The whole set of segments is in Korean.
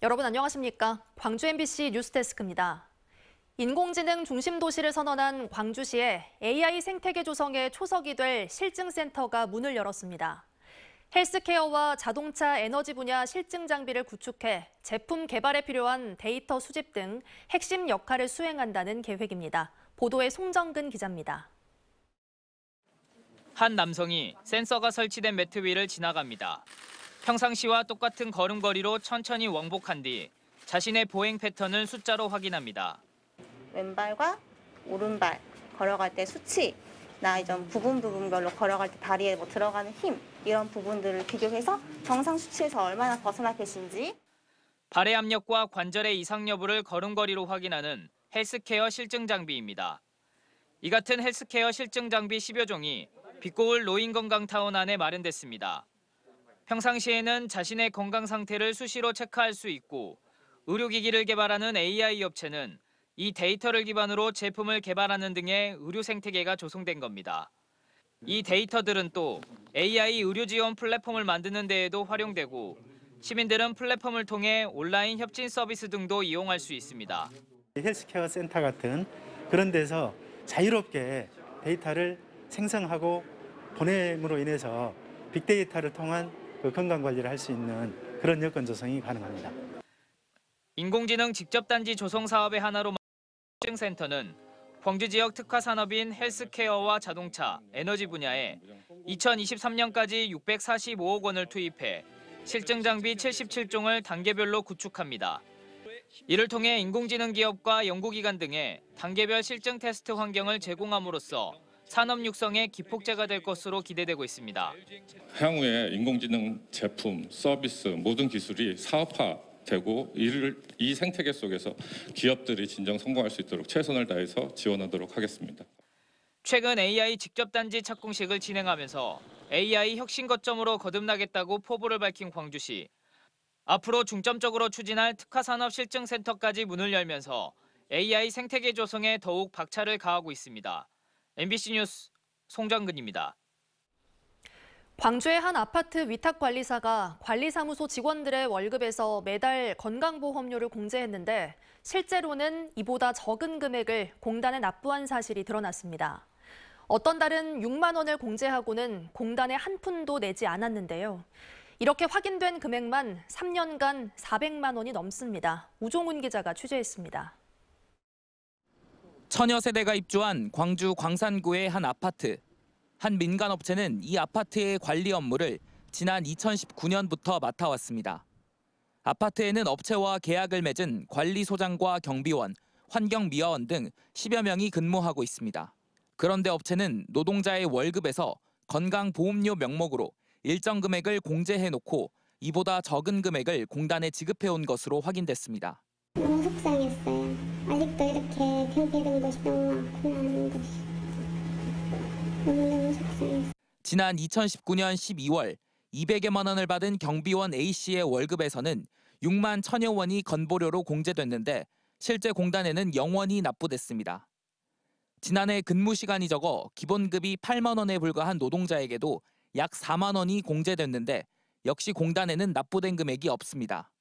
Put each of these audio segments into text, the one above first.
여러분 안녕하십니까? 광주 MBC 뉴스데스크입니다. 인공지능 중심 도시를 선언한 광주시에 AI 생태계 조성의 초석이 될 실증센터가 문을 열었습니다. 헬스케어와 자동차 에너지 분야 실증 장비를 구축해 제품 개발에 필요한 데이터 수집 등 핵심 역할을 수행한다는 계획입니다. 보도에 송정근 기자입니다. 한 남성이 센서가 설치된 매트 위를 지나갑니다. 평상시와 똑같은 걸음걸이로 천천히 왕복한 뒤 자신의 보행 패턴을 숫자로 확인합니다. 왼발과 오른발 걸어갈 때 수치나 이런 부분별로 걸어갈 때 다리에 들어가는 힘 이런 부분들을 비교해서 정상 수치에서 얼마나 벗어나 계신지. 발의 압력과 관절의 이상 여부를 걸음걸이로 확인하는 헬스케어 실증 장비입니다. 이 같은 헬스케어 실증 장비 10여 종이 빛고울 노인건강타운 안에 마련됐습니다. 평상시에는 자신의 건강 상태를 수시로 체크할 수 있고 의료기기를 개발하는 AI 업체는 이 데이터를 기반으로 제품을 개발하는 등의 의료 생태계가 조성된 겁니다. 이 데이터들은 또 AI 의료 지원 플랫폼을 만드는 데에도 활용되고 시민들은 플랫폼을 통해 온라인 협진 서비스 등도 이용할 수 있습니다. 헬스케어 센터 같은 그런 데서 자유롭게 데이터를 생성하고 보냄으로 인해서 빅데이터를 통한 건강관리를 할 수 있는 그런 여건 조성이 가능합니다. 인공지능 직접단지 조성 사업의 하나로 만든 실증센터는 광주 지역 특화 산업인 헬스케어와 자동차, 에너지 분야에 2023년까지 645억 원을 투입해 실증 장비 77종을 단계별로 구축합니다. 이를 통해 인공지능 기업과 연구기관 등의 단계별 실증 테스트 환경을 제공함으로써 산업 육성의 기폭제가 될 것으로 기대되고 있습니다. 향후에 인공지능 제품, 서비스 모든 기술이 사업화되고 이 생태계 속에서 기업들이 진정 성공할 수 있도록 최선을 다해서 지원하도록 하겠습니다. 최근 AI 직접단지 착공식을 진행하면서 AI 혁신 거점으로 거듭나겠다고 포부를 밝힌 광주시. 앞으로 중점적으로 추진할 특화산업 실증센터까지 문을 열면서 AI 생태계 조성에 더욱 박차를 가하고 있습니다. MBC 뉴스 송정근입니다. 광주의 한 아파트 위탁관리사가 관리사무소 직원들의 월급에서 매달 건강보험료를 공제했는데 실제로는 이보다 적은 금액을 공단에 납부한 사실이 드러났습니다. 어떤 달은 6만 원을 공제하고는 공단에 한 푼도 내지 않았는데요. 이렇게 확인된 금액만 3년간 400만 원이 넘습니다. 우종훈 기자가 취재했습니다. 천여 세대가 입주한 광주 광산구의 한 아파트. 한 민간업체는 이 아파트의 관리 업무를 지난 2019년부터 맡아왔습니다. 아파트에는 업체와 계약을 맺은 관리소장과 경비원, 환경미화원 등 10여 명이 근무하고 있습니다. 그런데 업체는 노동자의 월급에서 건강보험료 명목으로 일정 금액을 공제해놓고 이보다 적은 금액을 공단에 지급해온 것으로 확인됐습니다. 너무 속상했어요. 아직도 이렇게 경비된 것이 너무 많구나 하는 것이 너무너무 속상했어요. 지난 2019년 12월 200여만 원을 받은 경비원 A씨의 월급에서는 6만 1천여 원이 건보료로 공제됐는데 실제 공단에는 0원이 납부됐습니다. 지난해 근무 시간이 적어 기본급이 8만 원에 불과한 노동자에게도 약 4만 원이 공제됐는데 역시 공단에는 납부된 금액이 없습니다.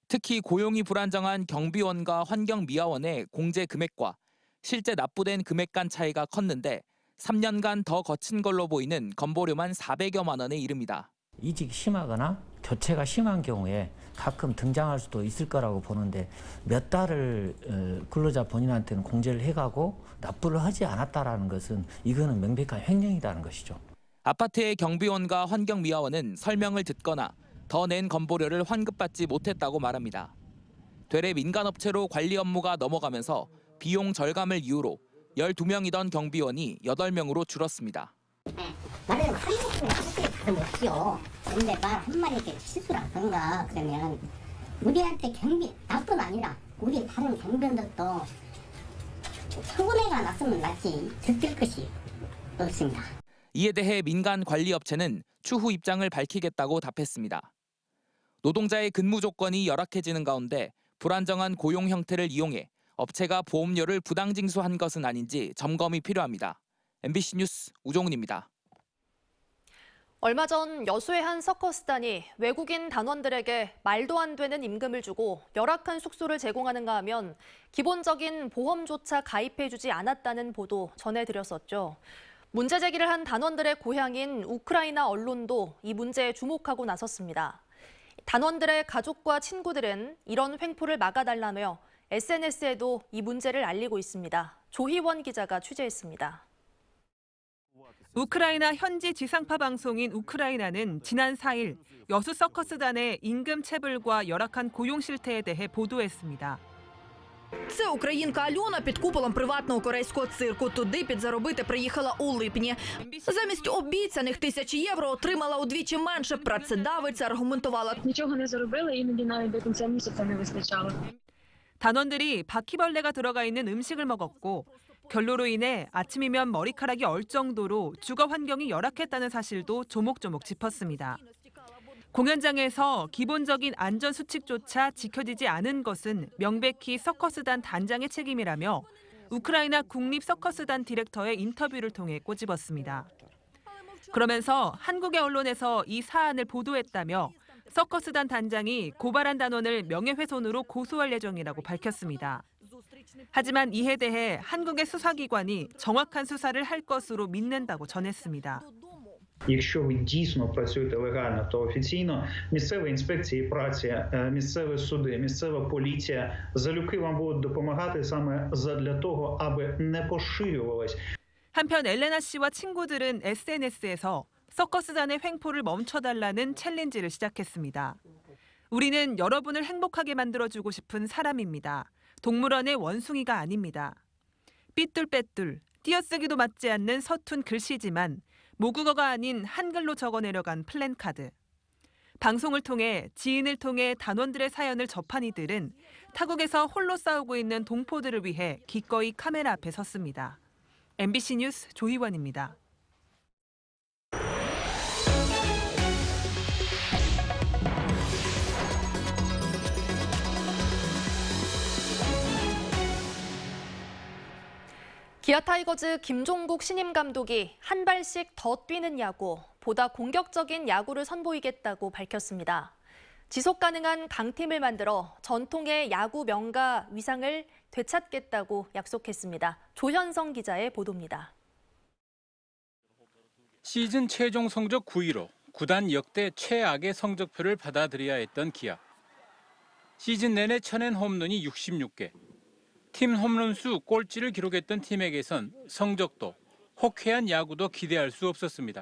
특히 고용이 불안정한 경비원과 환경미화원의 공제 금액과 실제 납부된 금액 간 차이가 컸는데 3년간 더 거친 걸로 보이는 건보료만 400여만 원에 이릅니다. 이직이 심하거나 교체가 심한 경우에 가끔 등장할 수도 있을 거라고 보는데 몇 달을 근로자 본인한테는 공제를 해가고 납부를 하지 않았다는 것은 이거는 명백한 횡령이라는 것이죠. 아파트의 경비원과 환경미화원은 설명을 듣거나 더 낸 건보료를 환급받지 못했다고 말합니다. 되레 민간업체로 관리 업무가 넘어가면서 비용 절감을 이유로 12명이던 경비원이 8명으로 줄었습니다. 말은 한국분이 실수를 다름없지요. 근데 말 한마디에 실수를 하던가 그러면 우리한테 경비 나뿐 아니라 우리 다른 경비원들도 서운해가 났으면 낫지 들킬 것이 없습니다. 이에 대해 민간 관리업체는 추후 입장을 밝히겠다고 답했습니다. 노동자의 근무 조건이 열악해지는 가운데 불안정한 고용 형태를 이용해 업체가 보험료를 부당 징수한 것은 아닌지 점검이 필요합니다. MBC 뉴스 우종훈입니다. 얼마 전 여수의 한 서커스단이 외국인 단원들에게 말도 안 되는 임금을 주고 열악한 숙소를 제공하는가 하면 기본적인 보험조차 가입해주지 않았다는 보도 전해드렸었죠. 문제 제기를 한 단원들의 고향인 우크라이나 언론도 이 문제에 주목하고 나섰습니다. 단원들의 가족과 친구들은 이런 횡포를 막아달라며 SNS에도 이 문제를 알리고 있습니다. 조희원 기자가 취재했습니다. 우크라이나 현지 지상파 방송인 우크라이나는 지난 4일 여수 서커스단의 임금 체불과 열악한 고용 실태에 대해 보도했습니다. Це українка Альона під куполом приватного корейського цирку. Туди підзаробити приїхала у липні. Замість обіцяних 1000 євро отримала удвічі менше. Працедавиця аргументувала. Нічого не заробила, іноді навіть до кінця місяця не вистачало. 단원들이 바퀴벌레가 들어가 있는 음식을 먹었고 결로로 인해 아침이면 머리카락이 얼 정도로 주거 환경이 열악했다는 사실도 조목조목 짚었습니다. 공연장에서 기본적인 안전 수칙조차 지켜지지 않은 것은 명백히 서커스단 단장의 책임이라며 우크라이나 국립 서커스단 디렉터의 인터뷰를 통해 꼬집었습니다. 그러면서 한국의 언론에서 이 사안을 보도했다며 서커스단 단장이 고발한 단원을 명예훼손으로 고소할 예정이라고 밝혔습니다. 하지만 이에 대해 한국의 수사기관이 정확한 수사를 할 것으로 믿는다고 전했습니다. Якщо ви дійсно працюєте легально, то офіційно місцеві інспекції праці, місцеві суди, місцева поліція залюбки вам будуть допомагати саме задля того, аби не поширювалось. 한편 엘레나 씨와 친구들은 SNS에서 서커스단의 횡포를 멈춰달라는 챌린지를 시작했습니다. 우리는 여러분을 행복하게 만들어주고 싶은 사람입니다. 동물원의 원숭이가 아닙니다. 삐뚤빼뚤, 띄어쓰기도 맞지 않는 서툰 글씨지만 모국어가 아닌 한글로 적어내려간 플랜카드. 방송을 통해 지인을 통해 단원들의 사연을 접한 이들은 타국에서 홀로 싸우고 있는 동포들을 위해 기꺼이 카메라 앞에 섰습니다. MBC 뉴스 조희원입니다. 기아 타이거즈 김종국 신임 감독이 한 발씩 더 뛰는 야구, 보다 공격적인 야구를 선보이겠다고 밝혔습니다. 지속 가능한 강팀을 만들어 전통의 야구 명가 위상을 되찾겠다고 약속했습니다. 조현성 기자의 보도입니다. 시즌 최종 성적 9위로 구단 역대 최악의 성적표를 받아들여야 했던 기아. 시즌 내내 쳐낸 홈런이 66개. 팀 홈런수 꼴찌를 기록했던 팀에게선 성적도 호쾌한 야구도 기대할 수 없었습니다.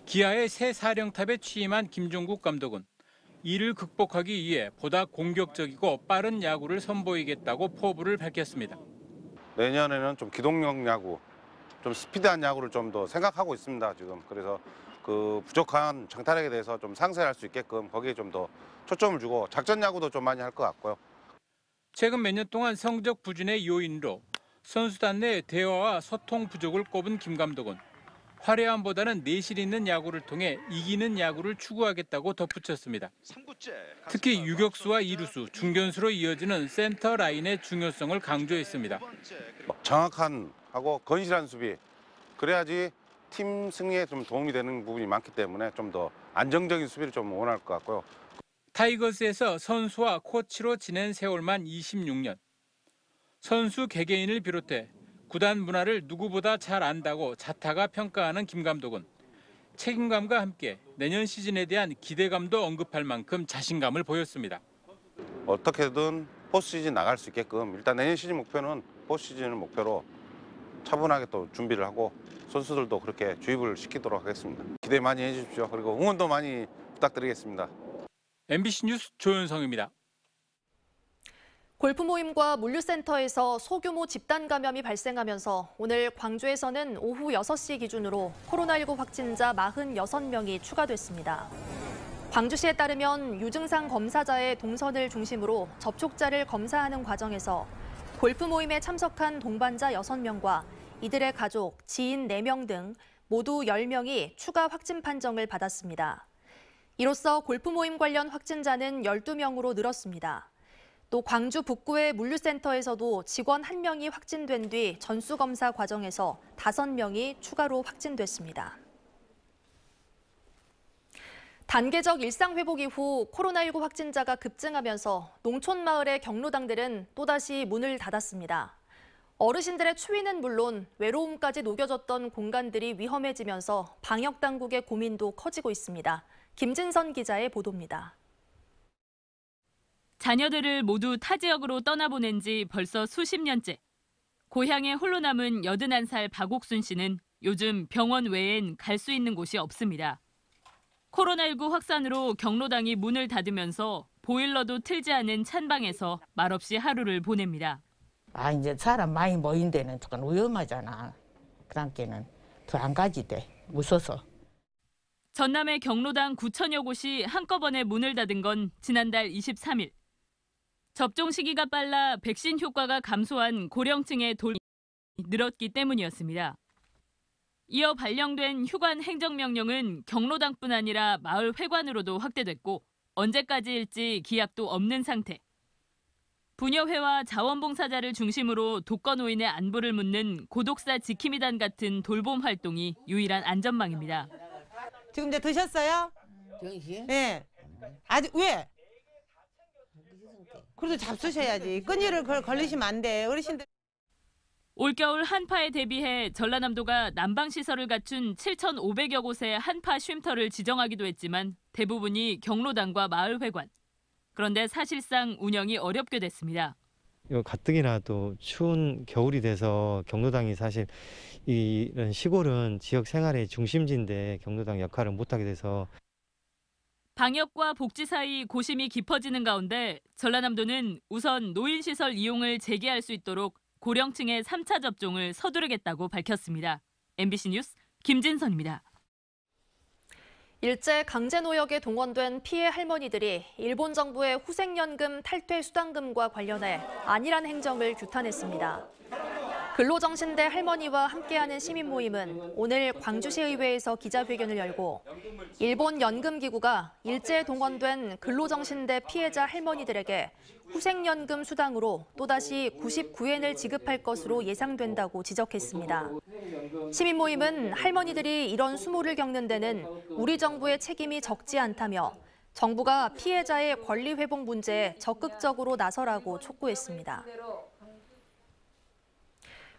기아의 새 사령탑에 취임한 김종국 감독은 이를 극복하기 위해 보다 공격적이고 빠른 야구를 선보이겠다고 포부를 밝혔습니다. 내년에는 좀 기동력 야구, 좀 스피드한 야구를 좀 더 생각하고 있습니다. 지금 그래서 그 부족한 장타력에 대해서 좀 상쇄할 수 있게끔 거기에 좀 더 초점을 주고 작전 야구도 좀 많이 할 것 같고요. 최근 몇 년 동안 성적 부진의 요인으로 선수단 내 대화와 소통 부족을 꼽은 김 감독은 화려함보다는 내실 있는 야구를 통해 이기는 야구를 추구하겠다고 덧붙였습니다. 특히 유격수와 이루수, 중견수로 이어지는 센터 라인의 중요성을 강조했습니다. 정확한 하고 건실한 수비, 그래야지 팀 승리에 좀 도움이 되는 부분이 많기 때문에 좀 더 안정적인 수비를 좀 원할 것 같고요. 타이거스에서 선수와 코치로 지낸 세월만 26년. 선수 개개인을 비롯해 구단 문화를 누구보다 잘 안다고 자타가 평가하는 김 감독은 책임감과 함께 내년 시즌에 대한 기대감도 언급할 만큼 자신감을 보였습니다. 어떻게든 포스트시즌 나갈 수 있게끔 일단 내년 시즌 목표는 포스트시즌을 목표로 차분하게 또 준비를 하고 선수들도 그렇게 주입을 시키도록 하겠습니다. 기대 많이 해주십시오. 그리고 응원도 많이 부탁드리겠습니다. MBC 뉴스 조현성입니다. 골프 모임과 물류센터에서 소규모 집단 감염이 발생하면서 오늘 광주에서는 오후 6시 기준으로 코로나19 확진자 46명이 추가됐습니다. 광주시에 따르면 유증상 검사자의 동선을 중심으로 접촉자를 검사하는 과정에서 골프 모임에 참석한 동반자 6명과 이들의 가족, 지인 4명 등 모두 10명이 추가 확진 판정을 받았습니다. 이로써 골프 모임 관련 확진자는 12명으로 늘었습니다. 또 광주 북구의 물류센터에서도 직원 1명이 확진된 뒤 전수검사 과정에서 5명이 추가로 확진됐습니다. 단계적 일상회복 이후 코로나19 확진자가 급증하면서 농촌 마을의 경로당들은 또다시 문을 닫았습니다. 어르신들의 추위는 물론 외로움까지 녹여졌던 공간들이 위험해지면서 방역당국의 고민도 커지고 있습니다. 김진선 기자의 보도입니다. 자녀들을 모두 타 지역으로 떠나보낸 지 벌써 수십 년째. 고향에 홀로 남은 81살 박옥순 씨는 요즘 병원 외엔 갈 수 있는 곳이 없습니다. 코로나19 확산으로 경로당이 문을 닫으면서 보일러도 틀지 않은 찬방에서 말없이 하루를 보냅니다. 이제 사람 많이 모인 데는 조금 위험하잖아. 그러니까는 더 안 가지 돼. 무서워서. 전남의 경로당 9천여 곳이 한꺼번에 문을 닫은 건 지난달 23일. 접종 시기가 빨라 백신 효과가 감소한 고령층의 돌이 늘었기 때문이었습니다. 이어 발령된 휴관 행정명령은 경로당뿐 아니라 마을 회관으로도 확대됐고 언제까지일지 기약도 없는 상태. 부녀회와 자원봉사자를 중심으로 독거노인의 안부를 묻는 고독사 지킴이단 같은 돌봄 활동이 유일한 안전망입니다. 지금 이제 드셨어요? 네. 아직 왜? 그래도 잡수셔야지. 끈이를 걸리시면 안 돼. 어르신들. 올겨울 한파에 대비해 전라남도가 난방시설을 갖춘 7,500여 곳의 한파 쉼터를 지정하기도 했지만 대부분이 경로당과 마을회관. 그런데 사실상 운영이 어렵게 됐습니다. 가뜩이나 또 추운 겨울이 돼서 경로당이 사실 이런 시골은 지역 생활의 중심지인데 경로당 역할을 못하게 돼서 방역과 복지 사이 고심이 깊어지는 가운데 전라남도는 우선 노인시설 이용을 재개할 수 있도록 고령층의 3차 접종을 서두르겠다고 밝혔습니다. MBC 뉴스 김진선입니다. 일제 강제노역에 동원된 피해 할머니들이 일본 정부의 후생연금 탈퇴 수당금과 관련해 안일한 행정을 규탄했습니다. 근로정신대 할머니와 함께하는 시민 모임은 오늘 광주시의회에서 기자회견을 열고 일본 연금기구가 일제에 동원된 근로정신대 피해자 할머니들에게 후생연금 수당으로 또다시 99엔을 지급할 것으로 예상된다고 지적했습니다. 시민 모임은 할머니들이 이런 수모를 겪는 데는 우리 정부의 책임이 적지 않다며 정부가 피해자의 권리 회복 문제에 적극적으로 나서라고 촉구했습니다.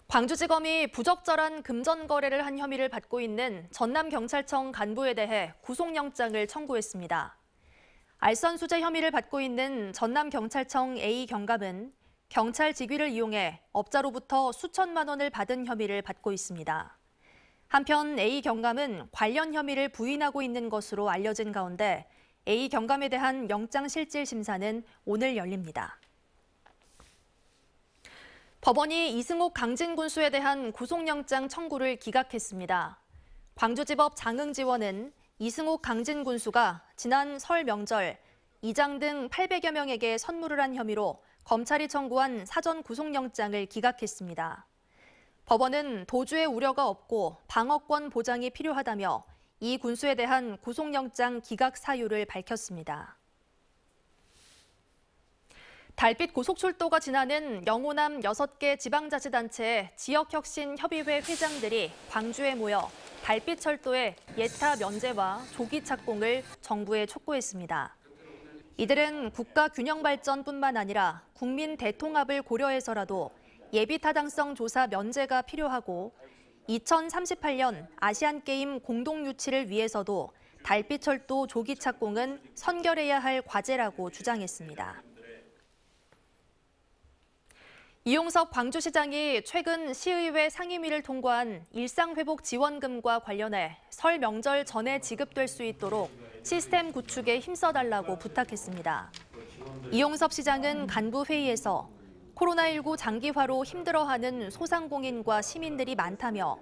광주지검이 부적절한 금전 거래를 한 혐의를 받고 있는 전남경찰청 간부에 대해 구속영장을 청구했습니다. 알선 수재 혐의를 받고 있는 전남경찰청 A경감은 경찰 직위를 이용해 업자로부터 수천만 원을 받은 혐의를 받고 있습니다. 한편 A경감은 관련 혐의를 부인하고 있는 것으로 알려진 가운데 A경감에 대한 영장실질심사는 오늘 열립니다. 법원이 이승옥 강진군수에 대한 구속영장 청구를 기각했습니다. 광주지법 장흥지원은 이승옥 강진군수가 지난 설 명절 이장 등 800여 명에게 선물을 한 혐의로 검찰이 청구한 사전 구속영장을 기각했습니다. 법원은 도주의 우려가 없고 방어권 보장이 필요하다며 이 군수에 대한 구속영장 기각 사유를 밝혔습니다. 달빛 고속철도가 지나는 영호남 6개 지방자치단체의 지역혁신협의회 회장들이 광주에 모여 달빛철도의 예타 면제와 조기 착공을 정부에 촉구했습니다. 이들은 국가 균형 발전뿐만 아니라 국민 대통합을 고려해서라도 예비타당성 조사 면제가 필요하고 2038년 아시안게임 공동 유치를 위해서도 달빛철도 조기 착공은 선결해야 할 과제라고 주장했습니다. 이용섭 광주시장이 최근 시의회 상임위를 통과한 일상회복 지원금과 관련해 설 명절 전에 지급될 수 있도록 시스템 구축에 힘써달라고 부탁했습니다. 이용섭 시장은 간부 회의에서 코로나19 장기화로 힘들어하는 소상공인과 시민들이 많다며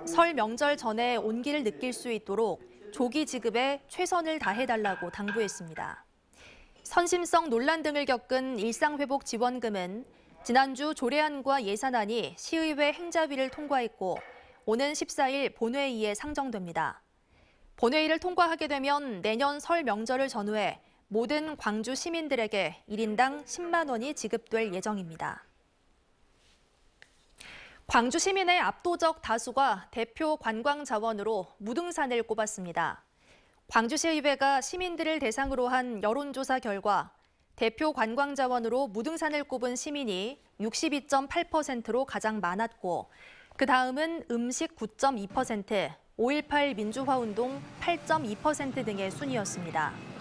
설 명절 전에 온기를 느낄 수 있도록 조기 지급에 최선을 다해달라고 당부했습니다. 선심성 논란 등을 겪은 일상회복 지원금은 지난주 조례안과 예산안이 시의회 행자위를 통과했고 오는 14일 본회의에 상정됩니다. 본회의를 통과하게 되면 내년 설 명절을 전후해 모든 광주 시민들에게 1인당 10만 원이 지급될 예정입니다. 광주 시민의 압도적 다수가 대표 관광 자원으로 무등산을 꼽았습니다. 광주시의회가 시민들을 대상으로 한 여론조사 결과 대표 관광자원으로 무등산을 꼽은 시민이 62.8%로 가장 많았고 그 다음은 음식 9.2%, 5.18 민주화운동 8.2% 등의 순이었습니다.